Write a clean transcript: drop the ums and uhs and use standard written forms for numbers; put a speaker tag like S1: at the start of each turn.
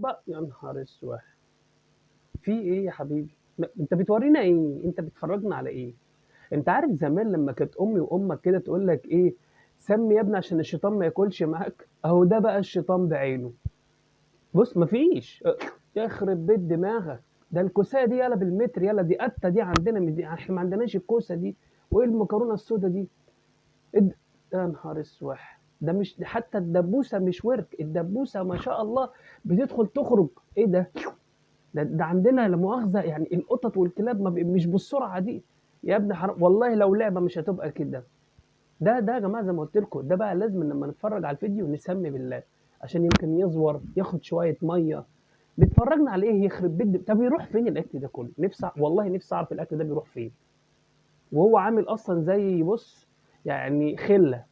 S1: يا نهار اسود! في إيه يا حبيبي؟ أنت بتورّينا إيه؟ أنت بتفرّجنا على إيه؟ أنت عارف زمان لمّا كانت أمي وأمك كده تقول لك إيه، سمّي يا ابني عشان الشيطان ما ياكلش معاك، أهو ده بقى الشيطان بعينه. بُص ما فيش يخرب بيت دماغك، ده الكوساية دي يالا بالمتر يالا، دي قتّة دي عندنا دي إحنا ما عندناش الكوسة دي، وإيه المكرونة السودا دي؟ يا نهار اسوح! ده مش حتى الدبوسة مش ورك، الدبوسة ما شاء الله بتدخل تخرج، إيه ده؟ ده عندنا لا مؤاخذة يعني القطط والكلاب ما مش بالسرعة دي، يا ابني والله لو لعبة مش هتبقى كده، ده يا جماعة زي ما قُلت لكم، ده بقى لازم لمّا نتفرّج على الفيديو نسمّي بالله، عشان يمكن يزوَر، ياخد شوية مَيّة، بتفرّجنا على إيه يخرب بيت طَب يروح فين الأكل ده كلّه؟ والله نِفْسي أعرف الأكل ده بيروح فين، وهو عامل أصلًا زي بُص يعني خِلّة.